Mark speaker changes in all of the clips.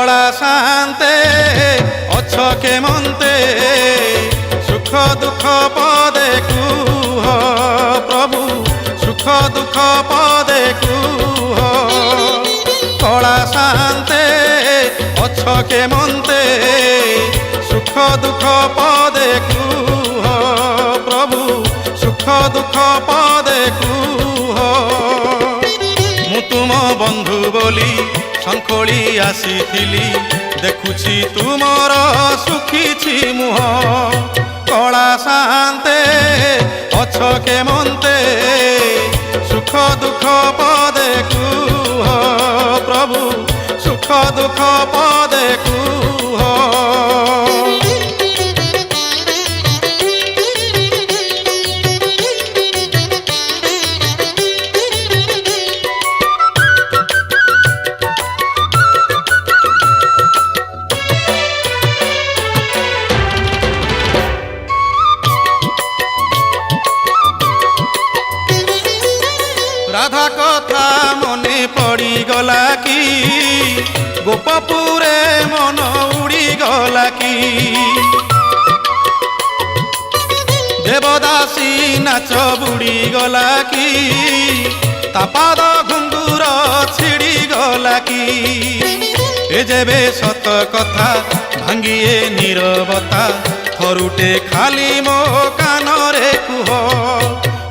Speaker 1: कला शांते अछ केमंते सुख दुख पदे कुह प्रभु सुख दुख पदे कुह कला शांते अछ केमंते सुख दुख पदे कुह प्रभु सुख दुख पदे कुह मु तुम बंधु बोली शंखोली आसीथिली देखुछि तुमर सुखीछि मुह कला शांते अछ केमंते सुख दुख पदे कुह प्रभु सुख दुख पदे कुह राधा कथा मने पड़ी गला कि गोपपुरे मन उड़ी गला कि देवदासी नाच बुड़ी गला कि तापाद घुंगुर छिड़ी गला कि ए जेबे सत कथा भांगिए नीरवता थरुटे खाली मो कानरे कुह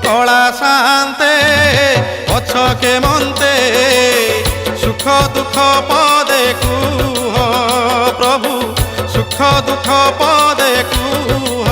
Speaker 1: कला शांते अछ केमंते सुख दुख पदे कुह प्रभु सुख दुख पदे कुह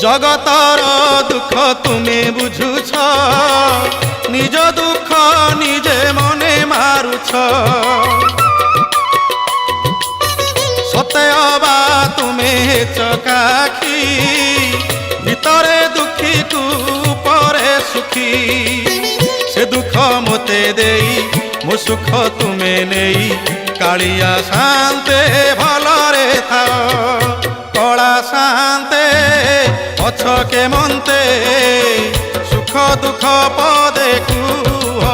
Speaker 1: जगतर दुख तुम्हें बुझुछ निज दुख निजे मने मारुछ सतेअबा तुम्हें चकाखी भितरे दुखी तू परे सुखी से दुख मोते देई मो सुख तुम्हें नेई कालिया शांते भलरे था कला शांते अछ केमंते सुख दुख पदे कुह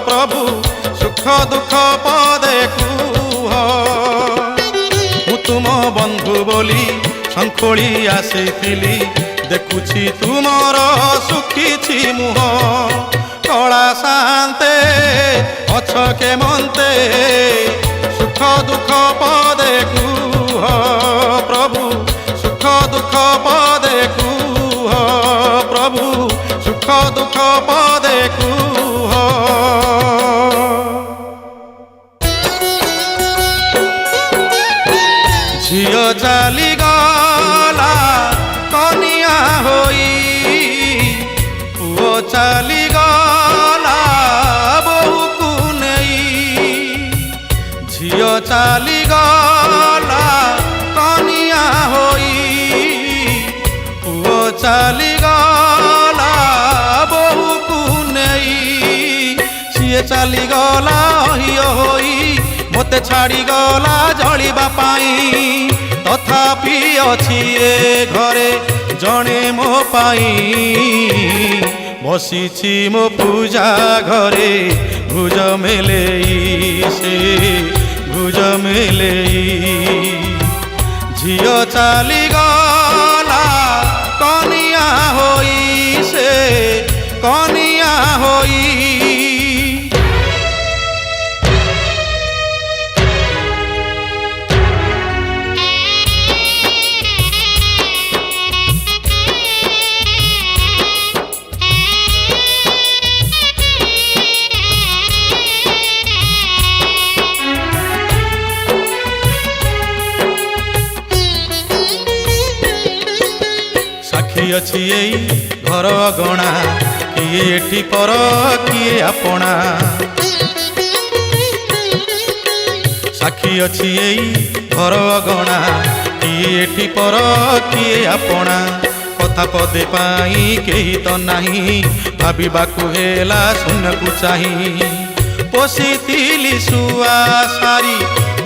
Speaker 1: प्रभु सुख दुख पदे कुह मु तुम बंधु बोली शंखोली आसीथिली देखुछि तुमर सुखीछि मुह कला शांते अछ केमंते सुख दुख पदे कुह प्रभु सुख दुख पदे कुह प्रभु सुख दुख पदे कुह झियो चाली गला कनिया होई पुओ चाली गला बहु को नेई झियो चाली गला कनिया होई पुओ चाली गला बहु को नेई सिए चाली गला हियो होई मोते छाड़ी गला जलिबा पाई तथापि अछि ए घरे जणे मो पाई बसिछि मो पूजा घरे भुज मेलेई से भुज मेलेई झियो चाली गला कनिया होई से कनिया होई अच्छी घर गणा किए एठी पर किए आपना साक्षी अच्छी घर गणा किए एठी पर किए आपना କଥା ପଦେ ପାଇଁ କେହି ତ ନାହିଁ, ଭାବିବାକୁ ହେଲା ଶୂନ୍ୟକୁ ଚାହିଁ। ପୋଷିଥିଲି ଶୁଆ ସାରି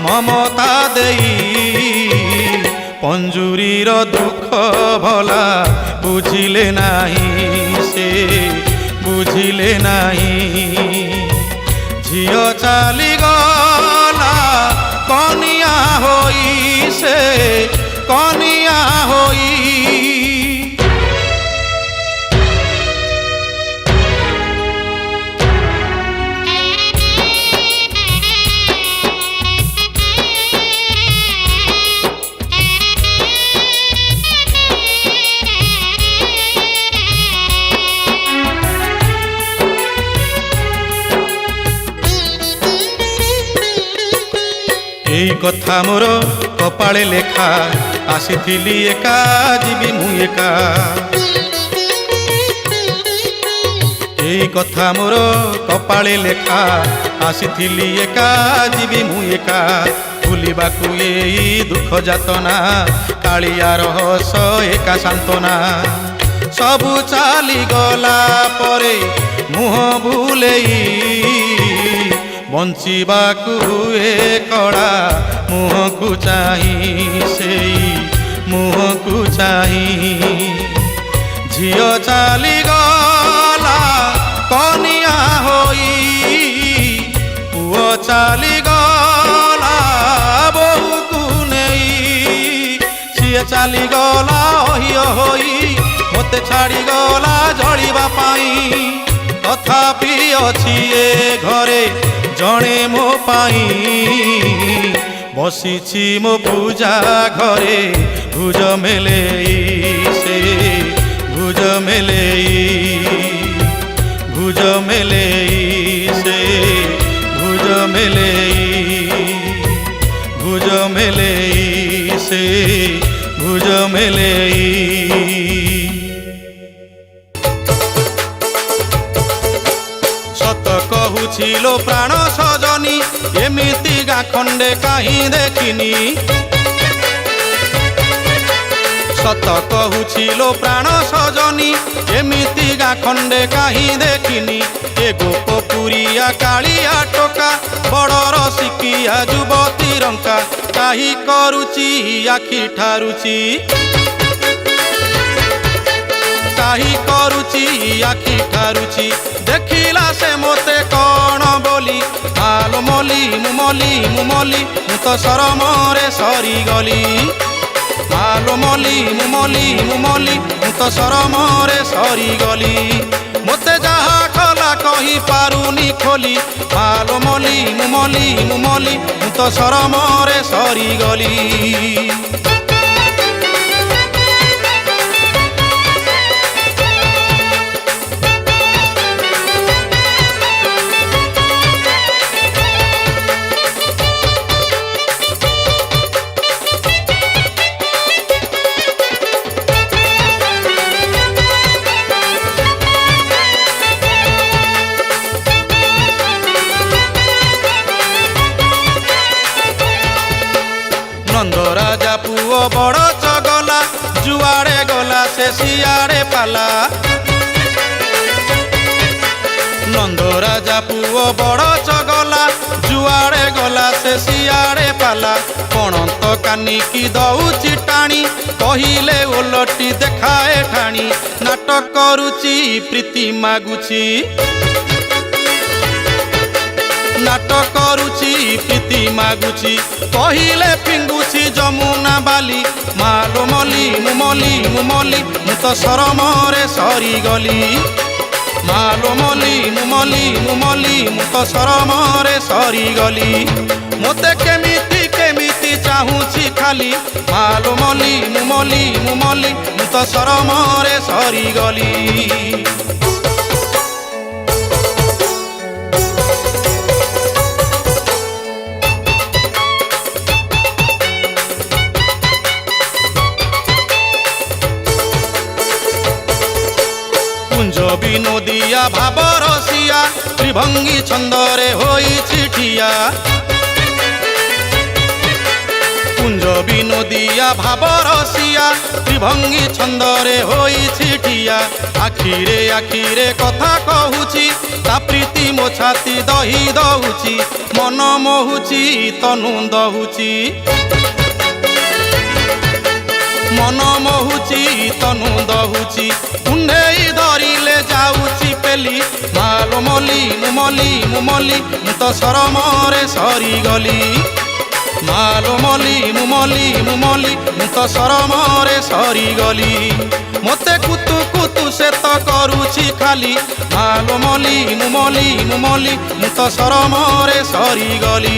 Speaker 1: ମମତା ଦେଇ, ପଞ୍ଜୁରୀର ଦୁଃଖ ଭଲା ବୁଝିଲେ ନାହିଁ ସେ, ବୁଝିଲେ ନାହିଁ। ଝିଅ ଚାଲିଗଲା କନିଆ ହୋଇ, ସେ କନିଆ ହୋଇ। এই কথা মোর কপালে লেখা, আসিଥିଲି একা ଯିବି ମୁଁ একা। এই কথা মোর কপালে লেখা, আসিଥିଲି একা ଯିବି ମୁଁ একা। ভুলিବାକୁ এই দুঃখ যাতনা, কাଳିয়ার হস একা সান্ত্বনা। ସବୁ ଚାଲିଗଲା ପରେ ମୁହଁ ବୁଲେଇ, ବଞ୍ଚିବାକୁ ଏକଡ଼ା ମୁହଁକୁ ଚାହିଁ, ସେଇ ମୁହଁକୁ ଚାହିଁ। ଝିଅ ଚାଲିଗଲା କନିଆ ହୋଇ, ପୁଅ ଚାଲିଗଲା ବୋହୂକୁ ନେଇ। ସିଏ ଚାଲିଗଲା ଅହିୟ ହୋଇ, ମୋତେ ଛାଡ଼ିଗଲା ଜଳିବା ପାଇଁ। ତଥାପି ଅଛି ଏ ଘରେ ଜଣେ ମୋ ପାଇଁ, ବସିଛି ମୋ ପୂଜା ଘରେ ଭୁଜ ମେଲେଇ, ସେ ଭୁଜ ମେଲେଇ, ଭୁଜ ମେଲେଇ, ସେ ଭୁଜ ମେଲେଇ, ଭୁଜ ମେଲେଇ, ସେ ଭୁଜ ମେଲେଇ। কহুছিলো প্রাণ সজনী, এমিতি গা খণ্ডে কাহি দেখিনি। সত কহুছিলো প্রাণ সজনী, এমিতি গা খণ্ডে কাহি দেখিনি। এ গোপপুরিয়া কালিয়া টোকা, বড় রসিকিয়া যুবতী রঙ্কা। কাহি করুচি আখি ঠারুচি, কাহি করুচি আখি ঠারুচি। দেখিলা সে মতে কণ বলি, আলো মলি মু মলি মু মলি, মু তো শরমরে সরিগলি। আলো মলি মু মলি মু মলি, মু তো শরমরে সরিগলি। মতে যাহা কলা কহি পারুনি খোলি, আলো মলি মু মলি মু মলি, মু তো শরমরে সরিগলি। নন্দ রাজা পুয় বড় চগলা, যুয়াড়ে গলা সে সিয়াড়ে পালা। নন্দ রাজা পুয় বড় চগলা, যুয়াড়ে গলা সে সিয়াড়ে পালা। পণন্ত কানিকি দউচি টাଣି, কহিলে ওলটি দেখাଏ ঠাଣି। নাটক করুচি প্রীতি মাগুছি, নাটক করুচি প্রীতি মাগুছি। কহিলে ফিঙ্গুছি যমুনা বালি, মালো মলি মু মলি মু মলি, মু তো শরমরে সরিগলি। মালো মলি মু মলি মু মলি, মু তো শরমরে সরিগলি। মতে কেমিতি কেমিতি চাহুছি খালি, মালো মলি মু মলি মু মলি, মু তো শরমরে সরিগলি। বিনোদিয়া ভাব রসিয়া, ত্রিভঙ্গি ছন্দরে হইছি ঠিয়া। কুঞ্জ বিনোদিয়া ভাব রসিয়া ত্রিভঙ্গি ছন্দরে হইছি ঠিয়া আখিরে আখিরে কথা কহুছি তা প্রীতি ମୋ ଛାତି ଦହି ଦଉଛି ମନ ମୋହୁଛି ତନୁ ଦହୁଛି ମନ ମୋହୁଛି ତନୁ ଦହୁଛି କୁଣ୍ଢେଇ ଧରିଲେ ଯାଉଛି ପେଲି ମାଲୋ ମଲି ମୁଁ ମଲି ମୁଁ ମଲି ମୁଁ ତ ସରମରେ ସରିଗଲି ମାଲୋ ମଲି ମୁଁ ମଲି ମୁଁ ମଲି ମୁଁ ତ ସରମରେ ସରିଗଲି ମୋତେ କୁତୁ କୁତୁ ସେ ତ କରୁଛି ଖାଲି ମାଲୋ ମଲି ମୁଁ ମଲି ମୁଁ ମଲି ମୁଁ ତ ସରମରେ ସରିଗଲି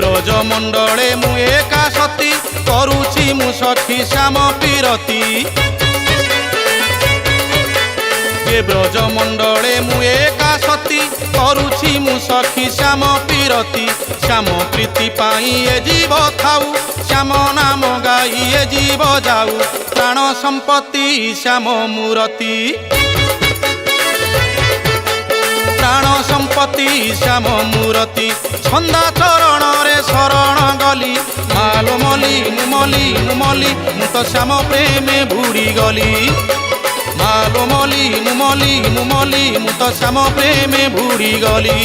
Speaker 1: ব্রজ মণ্ডলে মু একা সতী করুছি মু সখী শ্যাম পীরতি ব্রজ মণ্ডলে মু একা সতী করুছি মু সখী শ্যাম পীরতি শ্যাম প্রীতি পাই এ জীব থাউ শ্যাম নাম গাই এ জীব যাউ প্রাণ সম্পত্তি শ্যাম মূরতি প্রাণ সম্পত্তি শ্যাম মূরতি ছন্দা চরণরে শরণ গলি মালো মলি মু মলি মু মলি মু তো শ্যাম প্রেমে বুড়ি গলি মালো মলি মু মলি মু মলি মু তো শ্যাম প্রেমে বুড়ি গলি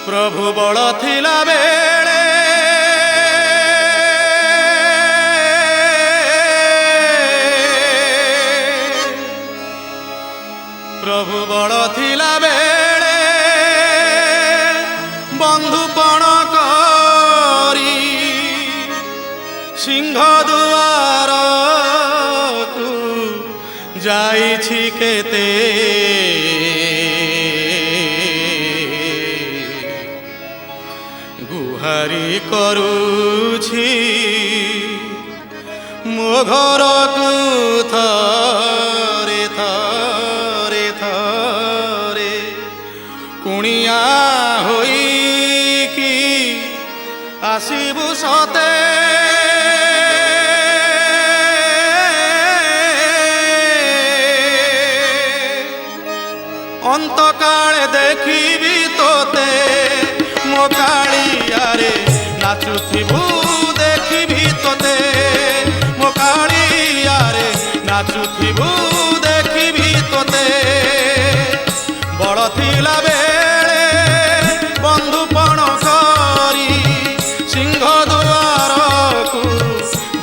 Speaker 1: প্রভু বড় থিলা বেড়ে প্রভু বড় থিলা বেড়ে বন্ধুপণ করি সিংহ দুয়ারকু যাইছি কেতে গুহারি করুছি ମୋ ଘରକୁ ଥରେ ଥରେ ଥରେ କୁଣିଆ ହୋଇକି ଆସିବୁ ସତେ ଅନ୍ତକାଳେ ଦେଖିବି ତୋତେ ମୋ କାଳିଆରେ ନାଚୁଥିବୁ ଦେଖିବି ତୋତେ ମୋ କାଳିଆରେ ନାଚୁଥିବୁ ଦେଖିବି ତୋତେ ବଡ଼ ଥିଲା ବେଳେ ବନ୍ଧୁପଣ କରି ସିଂହ ଦୁଆରକୁ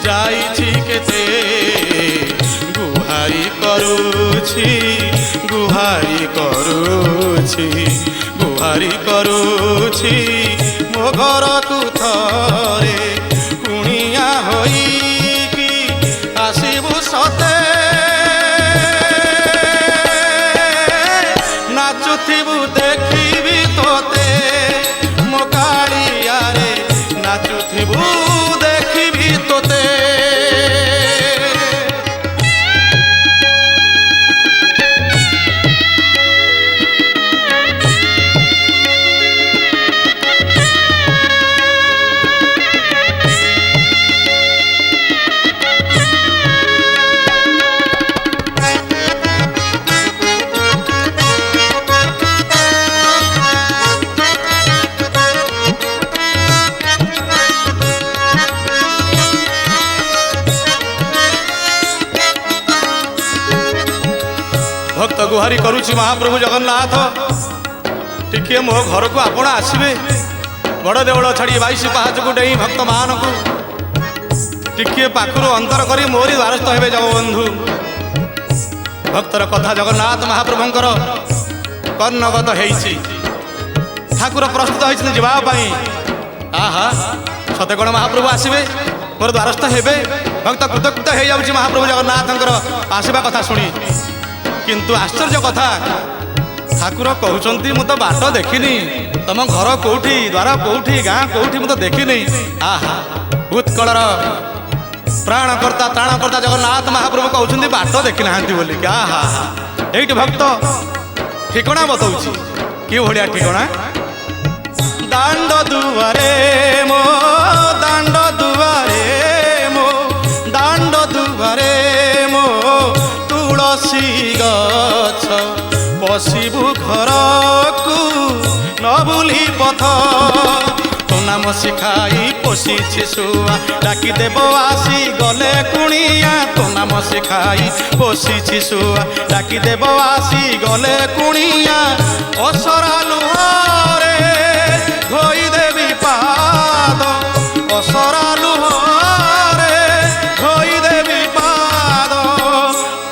Speaker 1: ଯାଇଛି କେତେ ଗୁହାରି କରୁଛି ଗୁହାରି କରୁଛି ଗୁହାରି କରୁଛି ମୋ ଘରକୁ ଥରେ କୁଣିଆ ହୋଇକି ଆସିବୁ ସତେ ନାଚୁଥିବୁ ଦେଖିବି ତୋତେ ମୋ କାଳିଆରେ ନାଚୁଥିବୁ ଦେଖିବି ତୋତେ भक्त गुहारी करुछि महाप्रभु जगन्नाथ टिके मो घर को आपण आसबे बड़ देवल छाड़ी 22 पाहाच को डेई भक्त मान को टिके पाखरु अंतर करी मोरी द्वारस्थ हेबे जगबंधु भक्तर कथा जगन्नाथ महाप्रभुंकर कर्णगत हेइछि ठाकुर प्रस्तुत होइछन जीवा पई आहा सते कोन महाप्रभु आसबे मोर द्वारस्थ हेबे भक्त कृतकृत हे जाउछि महाप्रभु जगन्नाथंकर आसीबा कथा सुनी किंतु आश्चर्य कथा ठाकुर कहते मु तो बाट देखनी तुम घर कौटी द्वार कौटी गाँ कौटी मुझे देखनी आहा उत्कलर प्राणकर्ता त्राणकर्ता जगन्नाथ महाप्रभु कहते बाट देखी ना बोलिक आहा ये भक्त ठिकणा बताऊँ कि भाया ठिकणा दांड दुआरे मो दांड दुआरे मो दांड दुआरे मो तुलसी गछ पशिबु घर को न भूली पथ तो नाम शिखाई पोषिछि शुआ डाकी देव आसी गले कुणिया तो नाम शिखाई पोषिछि शुआ डाकी देव आसी गले कुणिया असरा लुहरे धोई देवी पाद असरा लुहरे धोई देवी पाद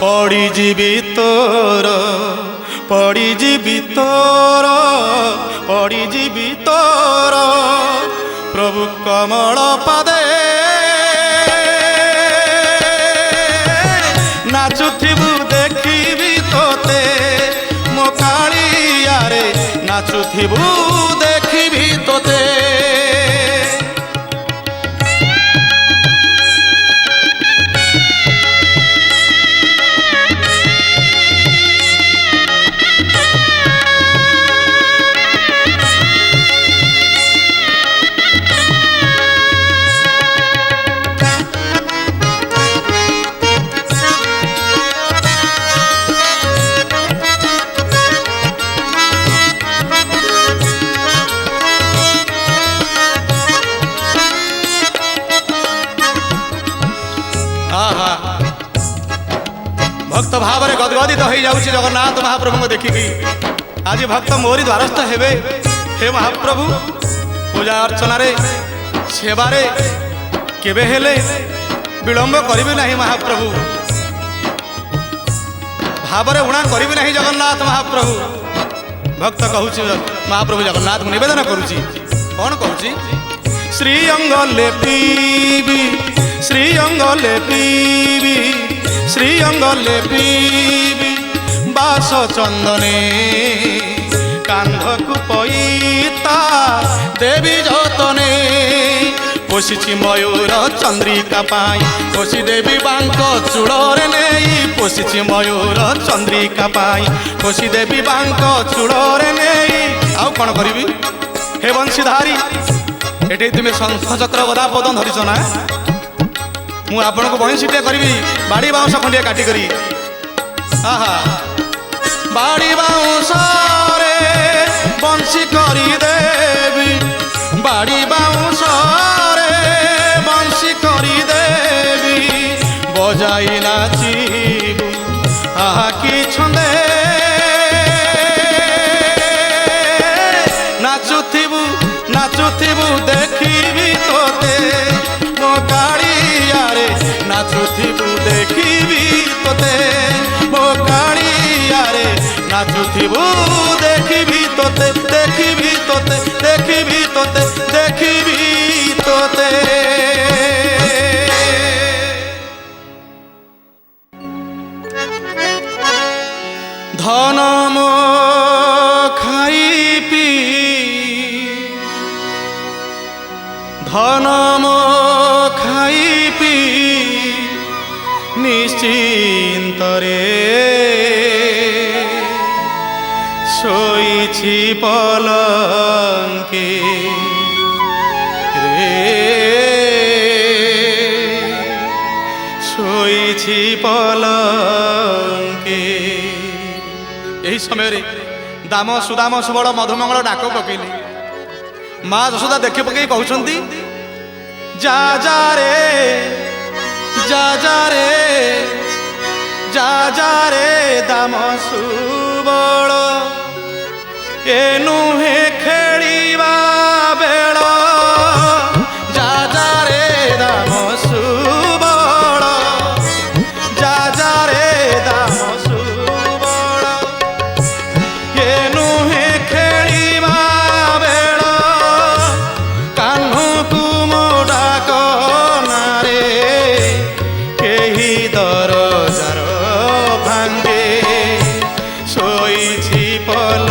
Speaker 1: पड़ी जीवी तोर पड़ी जीवी तोर पड़ी जीवी तोर प्रभु कमल पादे नाचुथिबु देखिबी तोते मो कालिया रे नाचुथिबु देखिबी तोते भक्त भाव में गदगदित हो जाऊँगी जगन्नाथ महाप्रभु को देखिकी आज भक्त मोरी द्वारस्थ हेबे हे महाप्रभु पूजा अर्चना रे सेवारे केबे हेले विलंब करिबे नहीं महाप्रभु भाव में उणा करिबे नहीं जगन्नाथ महाप्रभु भक्त कहूँ महाप्रभु जगन्नाथ को निवेदन करुँची कौन कहूँ श्री अंग लेपीबी श्री अंग लेपीबी श्री अंग लेपीबी बास चंदने कांधकु पईता देवी जतने पोषिछि मयूर चंद्रिका पाई पोषि देवी बांक चूड़रे नहीं पोषिछि मयूर चंद्रिका पाई पोषि देवी बांक चूड़रे नहीं आउ कौन करी हे बंशीधारी एटे तुम शंख चक्र गदा पदम धरिछ ना मु आपण को बंशीटे करी बाड़ी बाउंस खंडिया काटी करी आहा बाड़ी बाउंस रे बंशी करी देवी बाड़ी बाउंस रे बंशी करी देवी बजाई नाचिबु आहा की छंदे नाचुथिबु नाचुथिबु देखिबी तोते मो कालिया रे नाचुथिबु देखिबी तोते मो कालिया रे नाचुथिबु देखिबी तोते देखिबी तोते देखिबी तोते देखिबी तोते धन मो खाई पी धन मो खाई पी निश्चिंत रे शोइछि पलंके रे शोइछि पलंके यही समय रे दाम सुदाम सुबल मधुमंगल डाक पकेली माँ यशोदा देखि पकई कहउछंती जा जा रे जा जा रे जा जा रे दाम सुबल ए नुहे खेलिबा बेल जा जा रे दाम सुबल जा जा रे दाम सुबल ए नुहे खेलिबा बेल कान्हू को मोडा कनारे केही दरजार भांगे शोइछि पल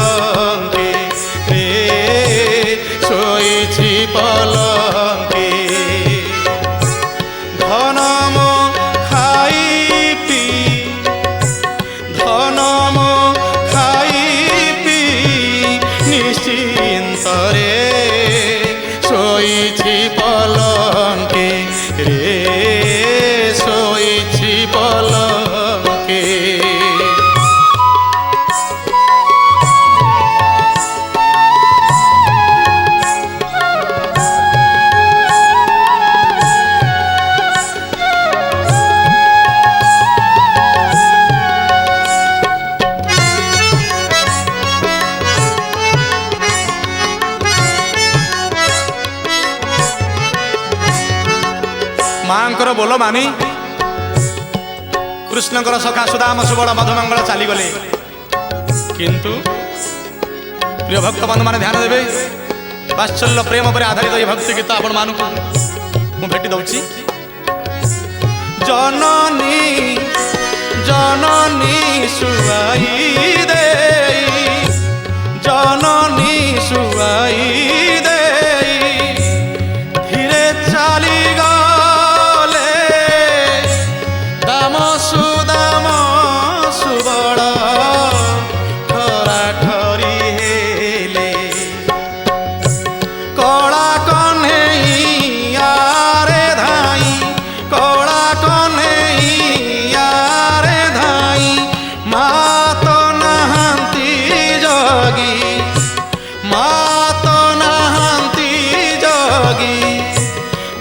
Speaker 2: ମାଙ୍କର ବୋଲ ମାନି କୃଷ୍ଣଙ୍କର ସଖା ସୁଦାମ ସୁବଳ ମଧୁମଙ୍ଗଳ ଚାଲିଗଲେ। କିନ୍ତୁ ପ୍ରିୟ ଭକ୍ତ ବନ୍ଧୁମାନେ ଧ୍ୟାନ ଦେବେ, ବାତ୍ସଲ୍ୟ ପ୍ରେମ ଉପରେ ଆଧାରିତ ଏହି ଭକ୍ତି ଗୀତ ଆପଣ ମାନଙ୍କୁ ମୁଁ ଭେଟି ଦଉଛି। ଜନନୀ ଜନନୀ ସୁଆଇ ଦେଇ, ଜନନୀ ସୁଆଇ ଦେଇ ଧୀରେ ଚାଲିଗଲେ ଦାମ ସୁଦାମ ସୁବଳ ଖରା ଖରି ହେଲେ। କଳା କହ୍ନେଇଆରେ ଧାଇଁ, କଳା କହ୍ନେଇଆରେ ଧାଇଁ ମା ତ ନାହାନ୍ତି ଜଗି, ମା ତ ନାହାନ୍ତି ଜଗି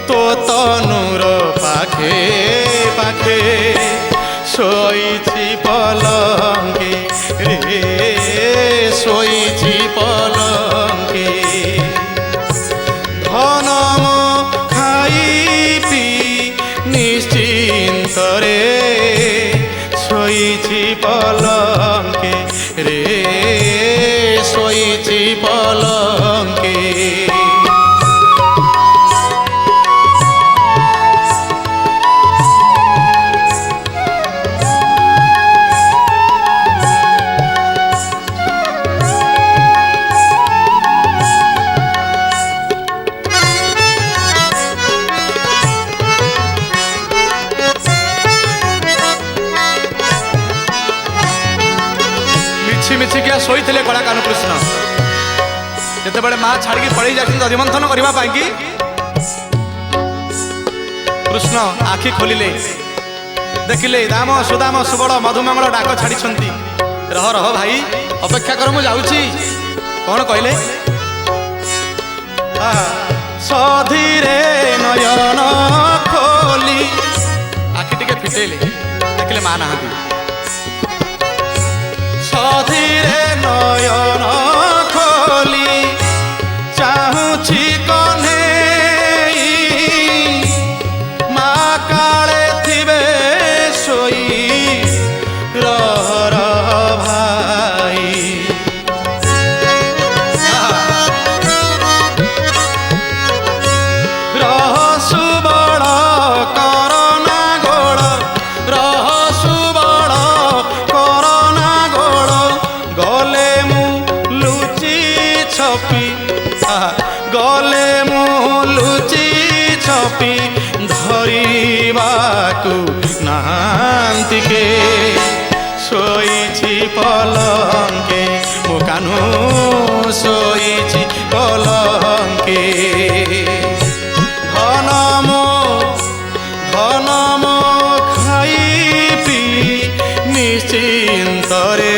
Speaker 2: ତୋ ତନୁର ପାଖେ ପାଖେ ଶୋଇଛି ପଲଙ୍କେ ରେ, ଶୋଇଛି ପଲଙ୍କେ। ଧନମ ଖାଇ ପି ନିଶ୍ଚିନ୍ତରେ ଶୋଇଛି ପଲଙ୍କେ ରେ, ଶୋଇଛି ପଲଙ୍କେ। ମିଛିମିଛିକିଆ ଶୋଇଥିଲେ କଳାକାହ୍ନୁ କୃଷ୍ଣ। ଯେତେବେଳେ ମା ଛାଡ଼ିକି ପଳେଇ ଯାଇଛନ୍ତି ଦଧିମନ୍ଥନ କରିବା ପାଇଁକି, କୃଷ୍ଣ ଆଖି ଖୋଲିଲେ, ଦେଖିଲେ ଦାମ ସୁଦାମ ସୁବଳ ମଧୁମଙ୍ଗଳ ଡାକ ଛାଡ଼ିଛନ୍ତି। ରହ ରହ ଭାଇ, ଅପେକ୍ଷା କର, ମୁଁ ଯାଉଛି। କଣ କହିଲେ? ସଧୀରେ ନୟନ ଖୋଲି ଆଖି ଟିକେ ଫିଟେଇଲେ, ଦେଖିଲେ ମା ନାହାନ୍ତି। ସଧୀରେ ନୟନ ଖୋଲି ଚାହୁଁଛି କହ୍ନେଇ, ମା କାଳେ ଥିବେ ଶୋଇ ରହ ରହ ଭାଇ। ରହ ସୁବଳ କରନା ଗୋଳ, ରହ ସୁବଳ କରନା ଗୋଳ ଗଲେ ମୁଁ ଲୁଚି ଛପି, ଗଲେ ମୁଁ ଲୁଚି ଛପି ଧରିବାକୁ ନାହାନ୍ତି କେ। ଶୋଇଛି ପଲଙ୍କେ ମୋ କାହ୍ନୁ, ଶୋଇଛି ପଲଙ୍କେ। ଧନମ ଧନମ ଖାଇ ପି ନିଶ୍ଚିନ୍ତରେ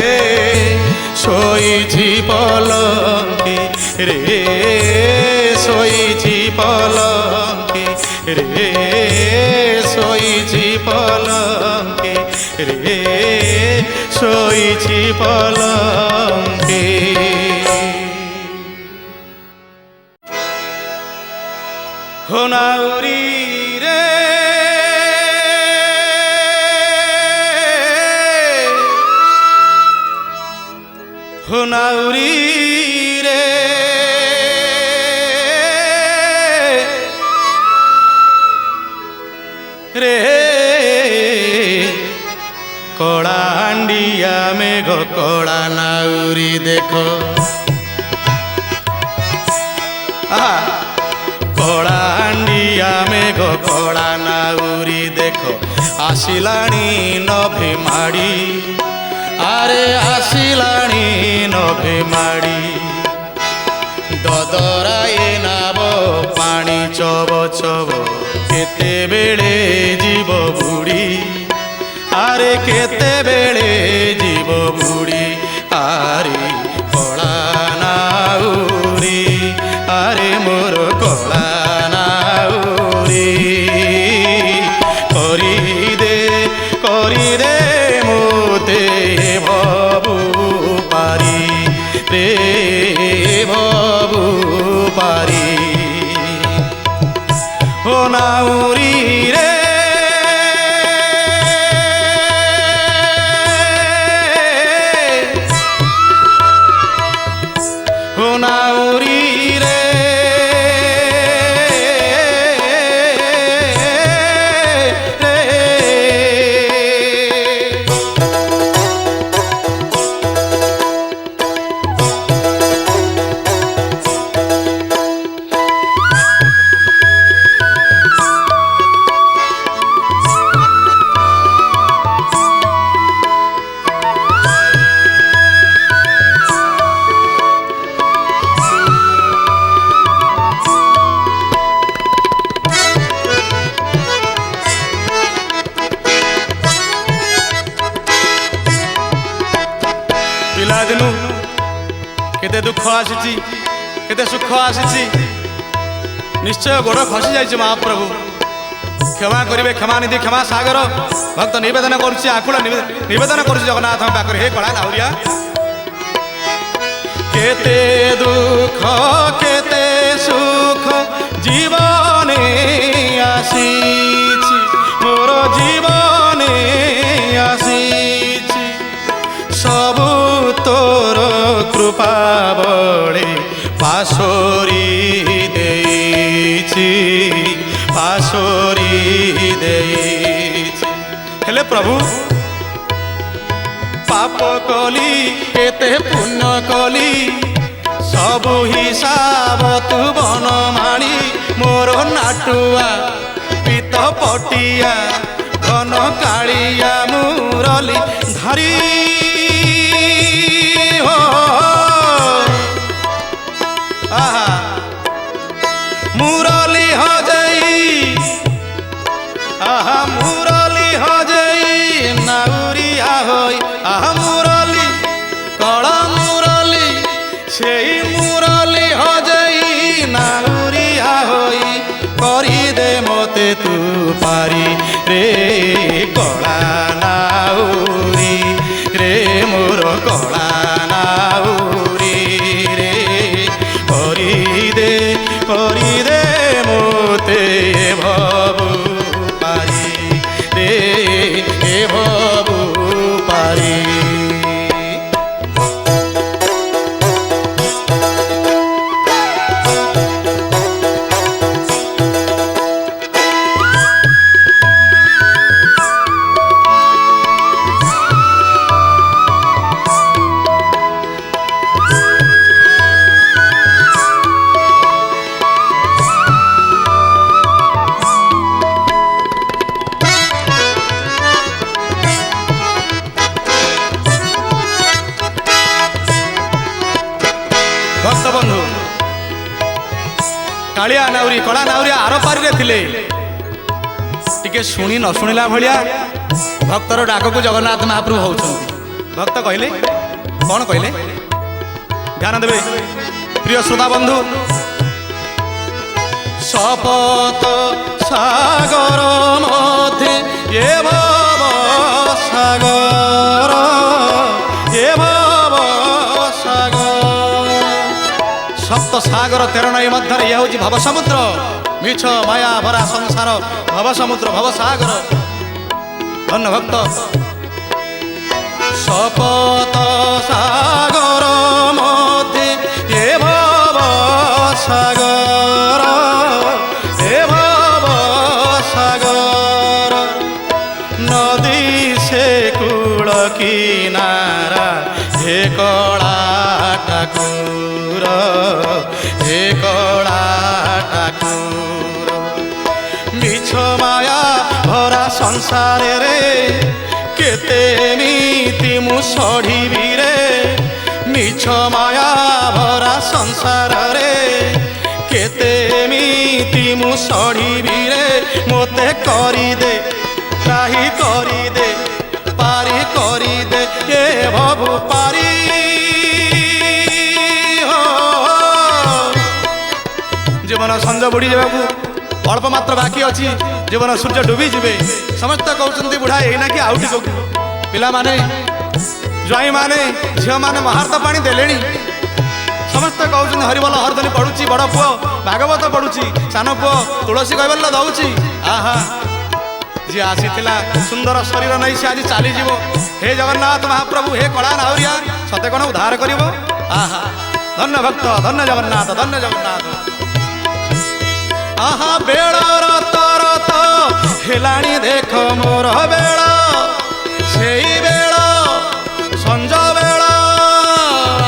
Speaker 2: ଶୋଇଛି ପଲଙ୍କେ ରେ, ଶୋଇଛି ପଲଙ୍କେ ରେ, ଶୋଇଛି ପଲଙ୍କେ ରେ, ଶୋଇଛି ପଲଙ୍କେ। ହୋ ନାଉରୀ ରେ ହୋ ନାଉରୀ ରେ রে কড়া হান্ডিয়া মেঘ কড়া নাউরি দেখো, কড়া হান্ডিয়া মেঘ কড়া নাউরি দেখো আসিলানি নভে মাড়ি, আরে আসিলানি নভে মাড়ি। দদরায়ে নাব পানি চব চব কেতেবেলে জীব বুড়ি, আরে কেতেবেলে জীব বুড়ি। আরে কলা নাউরি, আরে মোর কলা নাউরি করি দে মোতে ভবু পারি রে, ভবু পারি। ও নাউরি রে দুঃখ আসিছি কেতে সুখ আসিছি নিশ্চয় গোড় খসি যাইছে মহাপ্রভু ক্ষমা করিবে ক্ষমা নিধি ক্ষমা সাগর ভক্ত নিবেদন করছি আকুল নিবেদন করছি জগন্নাথ পাখরে হে কড়া নাউরিয়া কেতে দুঃখ কেতে সুখ জীবনে আসিছি মোর জীবনে আসিছি সবু তোর কৃপা বলে পাশরি দেইছি পাশরি দেইছি হেলে প্রভু পাপ কলি কেতে পুণ্য কলি সবু হিসাব তু বনমাণি মোর নাটুয়া পিত পটিয়া ঘন কাଳିয়া মুরলি ধারি আহা মুরলি হজই আহা মুরলি হজই নাউরিয়া হই আহা মুরলি কড়া মুরলি সেই মুরলি হজই নাউরিয়া হই করি দে মতে তু পারি রে কড়া নাউরি রে মোর কড়া নাউরি রে করি দে মতে ভবু পারি রে এ ভবু পারি ভক্তবন্ধু কাଳିয়া নাউরি কড়া নাউরি আর পারিরে থিলে টিকে শুনি ন শুনিলা ভলিয়া ভক্তর ডাককু জগন্নাথ মহাপ্রভু হউছন্তি ভক্ত কহিলে কোন কহিলে ধ্যান দেবে প্রিয় শ্রোতা বন্ধু শপথ সাগর মধ্যে এ ভব সাগর এ ভব সাগর সপ্ত সাগর তের নই মধ্যে ইয়ে হচ্ছে ভব সমুদ্র মিছ মায়া ভরা সংসার ভব সমুদ্র ভব সাগর ধন্য ভক্ত শপথ সাগর মধ্যে এ ভব সাগর এ ভব সাগর নদী সে কূল কিনারা হে কড়া ঠাকুর হে কড়া ঠাকুর মিছ মায়া ভরা সংসারে রে কেতে নীতি মু সঢ়িবি রে মিছ মায়া ভরা সংসারে কেতে নীতি মু সঢ়িবি রে মতে করি দে ত্রাহি করি দে পারি করি দে এ ভবু পারি জীবন সঞ্জ বুড়ি যাবু অল্প মাত্র বাকি অছি জীবন সূর্য ডুবি যাবে সমস্ত কৌଛନ୍ତି বুড়া এইনা কি আউটি কৌ পিলা মানে জ্বাই মানে ঝিও মানে মহার্ত পানি দেলেনি সমস্ত কৌଛନ୍ତି হরিবল হরধনি পড়ুছি বড় পুଅ ভাগবତ পড়ুছি সান পুଅ তুଳସୀ কৈବଲ୍ୟ ଦଉଛି আহা যে আসিଥିଲା সুন্দর শরীর নাই সে আজ চালিଯିବ হে জগন্নাথ মহাপ্রভু হে কড়া নাউরিয়া সতে কোন উদ্ধার করিব আহা ধন্য ভক্ত ধন্য জগন্নাথ ধন্য জগন্নাথ আহা বেড় রত রত হেলানি দেখ মোর বেড় সেই বেড় সঞ্জ বেড়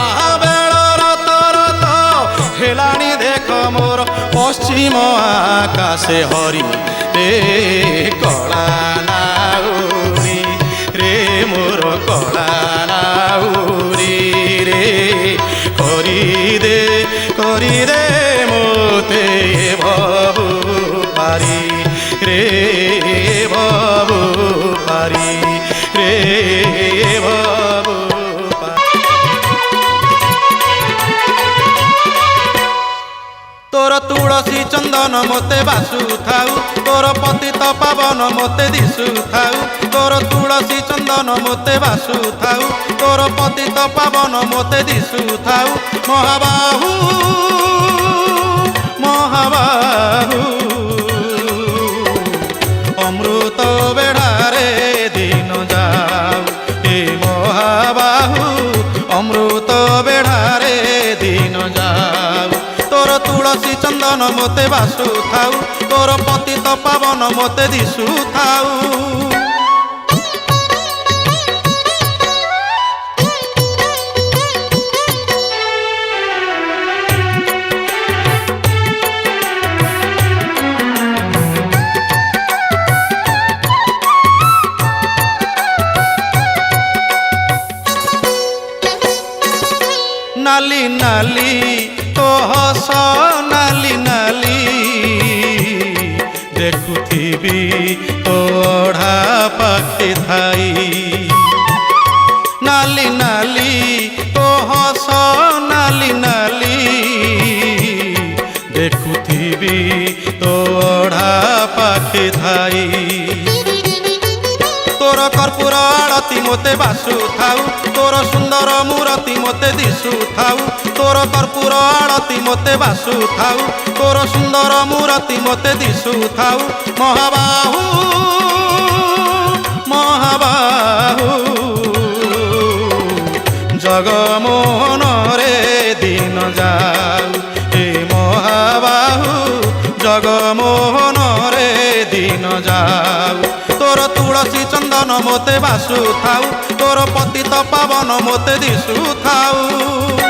Speaker 2: আহা বেড় রত রত হেলানি দেখ মোর পশ্চিম আকাশে হরি রে কড়া নাউরি রে মোর কড়া নাউরি রে করি দে মোতে ভবু পারি রে ভবু পারি রে ভবু পারি
Speaker 1: तुलसी चंदन मोते बासु थाउ तोर पतित पावन मोते दिशु थाउ तोर तुलसी चंदन मोते बासु थाउ तोर पतित पावन मोते दिशु थाउ महाबाहु महाबाहु अमृत बेढ़ारे दिन जाऊ हे महाबाहु अमृत बेढ़ारे दिन जाऊ तोर तुलसी चंदन मोते बासु थाउ तोर पतित पावन मोते दिशु थाउ नाली नाली तो हस नाली नाली देखुथिबी तो ओढ़ा पाखे थाई नाली नाली तो हस नाली नाली देखुथिबी तो ओढ़ा पाखे थाई तोर कर्पूर आरती मोते बासु थाउ तोर सुंदर मूर्ति मोते दिशु थाउ तोर कर्पूर आरती मोते बासु थाउ तोर सुंदर मूर्ति मोते दिशु थाउ महाबाहु महाबाहु जगमोहन रे दिन जाऊ हे महाबाहु जगमोहन रे दिन जाऊ तोर तुलसी चंदन मोते बासु थाउ तोर पतित पावन मोते दिशु थाउ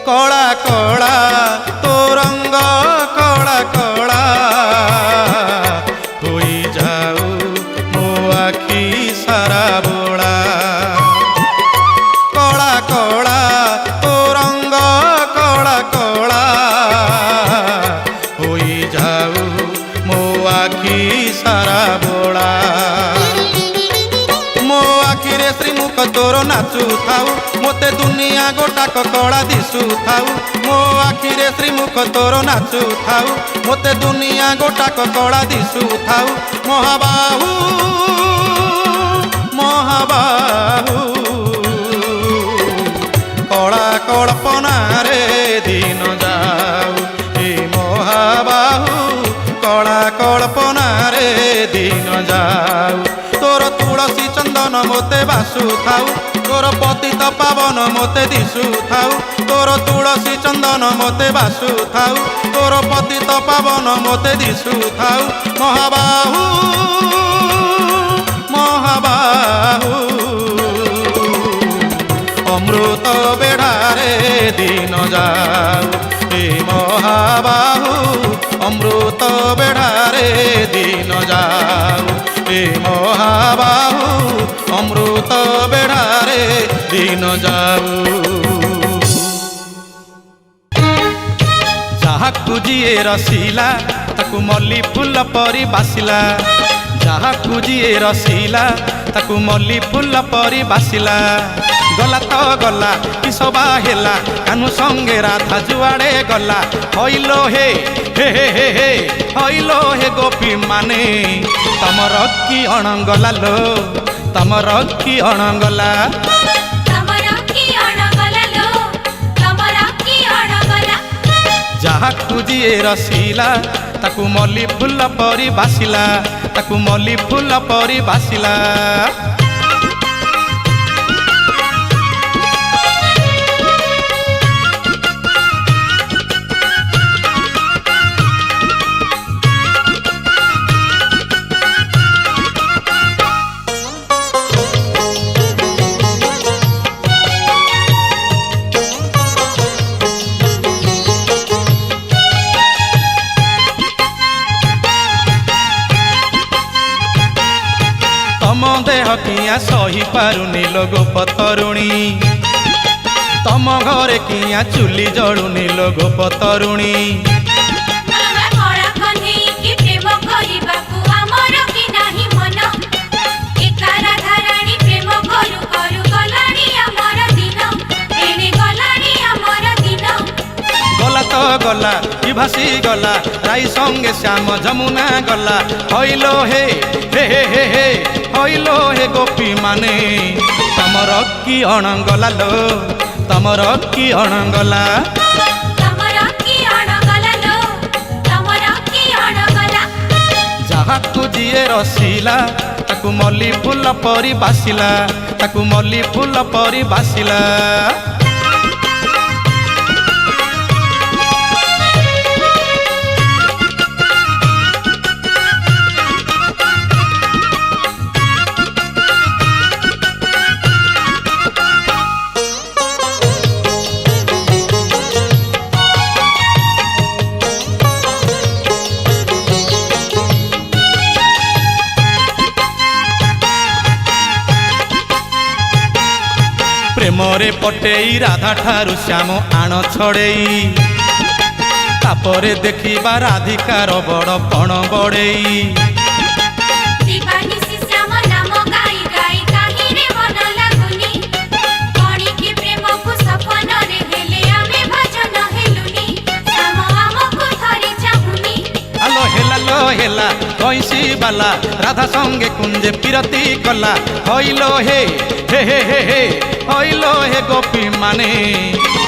Speaker 1: कला कला तो रंग कला कला होई जाऊ मो आखी सारा बोला कला कला तो रंग कला कला होई जाऊ मो आखी सारा बोला मो आखिरे श्रीमुख तोर नाचु थाउ मोते दुनिया गोटाक कला दिशु थाउ मो आखिरे श्रीमुख तोर नाचु थाउ मोते दुनिया गोटाक कला दिशु थाउ महाबाहु महाबाहु कला कल्पना रे दिन जाऊ हे महाबाहु कला कल्पना रे दिन जाऊ तोर तुलसी चंदन मोते बासु थाउ तोर पतित पावन मोते दिशु थाउ तोर तुलसी चंदन मोते बासु थाउ तोर पतित पावन मोते दिशु थाउ महाबाहु महाबाहु अमृत बेढ़ारे दिन जाऊ हे महाबाहु अमृत बेढ़ारे दिन जाऊ हे महाबाहु अमृत बेढ़ारे दिन जाऊ जहाकु जिए रसीला ताकु मल्ली फूल परी बासिला जहाकु जिए रसीला ताकु मल्ली फूल परी बासिला गला तो गला कि सबा हेला कानू संगे राधा जुआड़े गला हईलो हे हे हे हे हे हईलो हे गोपी माने तमर की अणंगला लो तमर की अणंगला जहाकु जिए रसीला ताकु मल्ली फूल परी बासिला ताकु मल्ली फूल परी बासिला देह किया सही पारुनी लोगो पतरुणी तम घरे किया चुली जड़ुनी लो गोप तरुणी गला तो गला कि भासी गला राई संगे श्याम जमुना गला हईलो हे हे हे हे हे हईलो हे गोपी माने तमर कि अणगला लो तमर कि अणगला जहाकू जीए रसिला ताकू मल्ली फूल परी बासिला ताकू मल्ली फूल परी बासिला प्रेमरे पटेई राधा ठारू श्याम आण छड़ेई तापरे देखिबा राधिकार बड़ पण बड़ेई आलो हेला लो हेला कैसी बाला राधा संगे कुंजे पिरती कला हईलो हे हे हे हे हे हईलो हे गोपी माने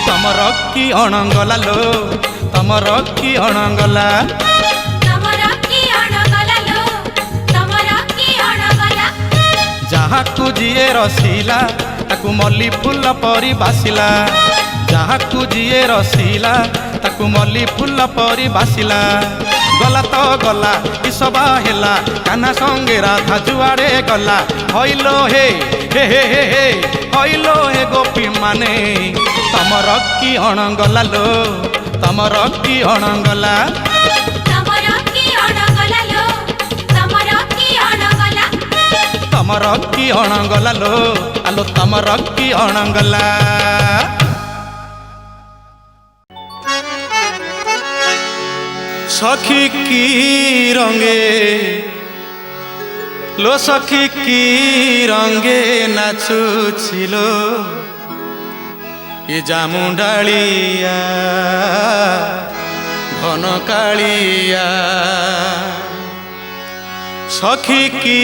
Speaker 1: तमर कि अणगला लो तमर कि अणगला जहाकू जीए रसिला ताकू मल्ली फूल परी बासिला जहाकू जीए रसिला ताकू मल्ली फूल परी बासिला गला तो गला कि सबा हेला कान्हा संगे राधा जुआड़े गला हईलो हे हे हे हे हे हईलो हे गोपी माने तमर कि अणगला लो तमर कि अणगला तमर कि अणगला लो आलो तमर कि अणगला सखी की रंगे लो सखी की रंगे नाचुछिलो ये जामुंडालिया घन कालिया सखी की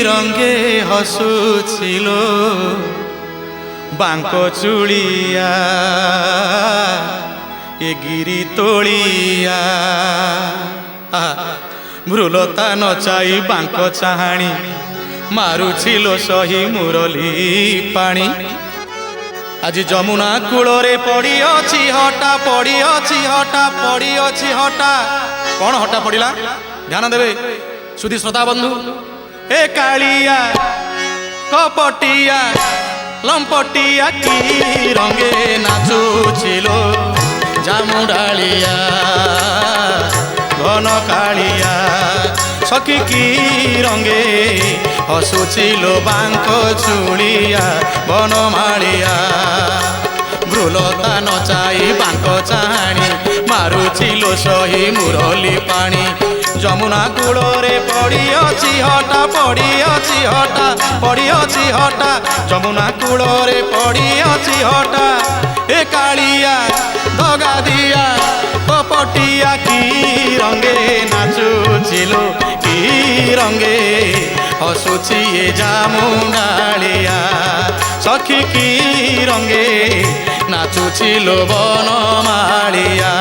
Speaker 1: रंगे हसुछिलो बांको चुड़िया ये गिरी तोलिया मृलता नचाई बांक चाहाणी मारुछिलो सही मुरली पानी आज जमुना कूଳରେ पड़ी अछि हटा पड़ी अछि हटा पड़ी अछि हटा कौन हटा पड़िला ध्यान देवे सुधी श्रोता बंधु ए कालिया कपटिया लंपटिया की रंगे नाचुछिलो जामुडालिया घन कालिया सखी की रंगे हसुछिलो बांक चुड़िया बनमालिया मृलता नचाई बांक चाहाणी मारुछिलो सही मुरली पानी जमुना कूଳରେ पड़ी अछि हटा पड़ी अछि हटा पड़ी अछि हटा जमुना कूଳରେ पड़ी अछि हटा ए कालिया धगा दिया कपटिया की रंगे नाचुछिलो की रंगे हसुछि ये जामुंडालिया सखी की रंगे नाचुछिलो बनमालिया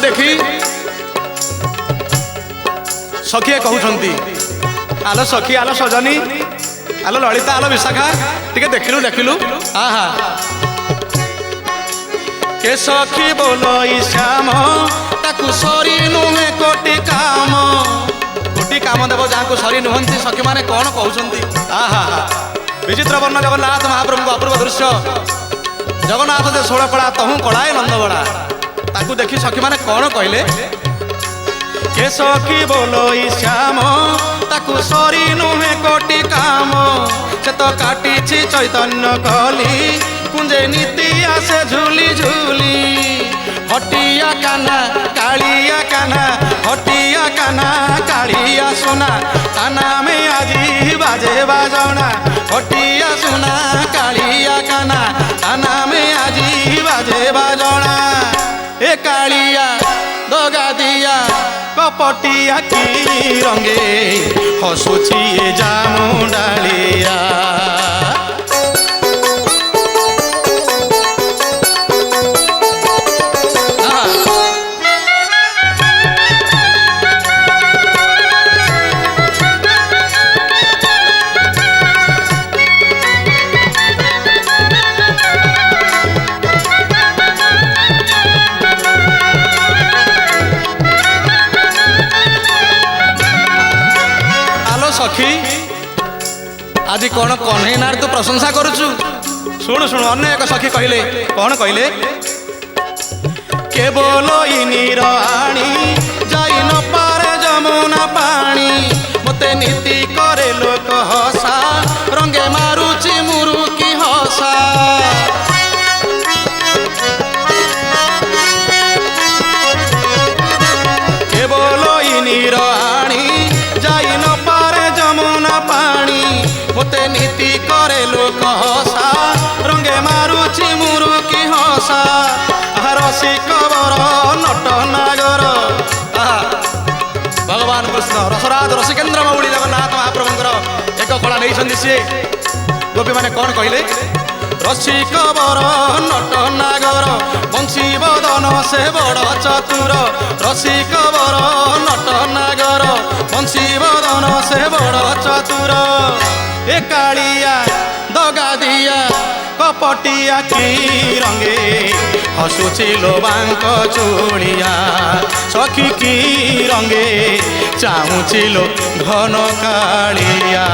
Speaker 1: देखी सखिए कहउछंती आलो सखी आलो सजनी आलो ललिता आलो विशाखा टिके देखिलु देखिलु आहा কে সখী বলই শ্যাম তাকু সরি নুহে কোটি কাম।
Speaker 2: কোটি কাম দেব যাহাକୁ ସରି ନୁହନ୍ତି ସଖୀମାନେ କ'ଣ କହୁଛନ୍ତି। ଆହା ବିଚିତ୍ର ବର୍ଣ୍ଣ ଜଗନ୍ନାଥ ମହାପ୍ରଭୁଙ୍କ ଅପୂର୍ବ ଦୃଶ୍ୟ। ଜଗନ୍ନାଥ ଯେ 16 କଳା ତହୁଁ କଳାଏ ନନ୍ଦବଳା। ତାକୁ ଦେଖି ସଖୀମାନେ କ'ଣ କହିଲେ।
Speaker 1: কে সখী বলই শ্যাম তাকু সরি নুহে কোটি কাম। সে তো কাটিছি চৈতন্য কলি কুঞ্জে নীতি আসে ঝুলি ঝুলি। হটিয়া কানা কালিয়া কানা হটিয়া কানা কালিয়া সোনা তা নামে আজি বাজে বাজনা। হটিয়া সোনা কালিয়া কানা তা নামে আজি বাজে বাজনা। এ কালিয়া দগা দিয়া কপটিয়া কি রঙে হসুছি এ জামুডালিয়া।
Speaker 2: সখী আଜି কোন কন্হেই নার তু প্রশংসা করুছু। শুণু শুণু অন্য এক সখী কহিলে কোন কহিলে।
Speaker 1: কেবল ইনির আণি যাই ন পারে যমুনা পানি। মতে নীতি করে লোক হসা রঙে মারুচি মুরুকি হসা। কেবল ইনির আণি যাই ন পারে যমুনা পানি। মতে নীতি করে লোক হসা রঙে মারুচি মুরুকি হসা। রসিক বর নট নাগর
Speaker 2: ভগবান কৃষ্ণ রসরাজ রসিকেন্দ্র মৌଳି জগନ୍ନାଥ ମହାପ୍ରଭୁଙ୍କର ଏକ କଳା ନେଇଛନ୍ତି ସିଏ। ଗୋପୀମାନେ କ'ଣ କହିଲେ।
Speaker 1: রসিক বর নট নাগর বংশী বদন সে বড় চতুর। রসিক বর নট নাগর বংশী বদন সে বড় চতুর। এ কালিয়া দগা দিয়া কপটিয়া কি রঙে হসুছি লোবাঙ্ক চুড়িয়া। সখী কি রঙে চাহুছিল ঘন কালিয়া।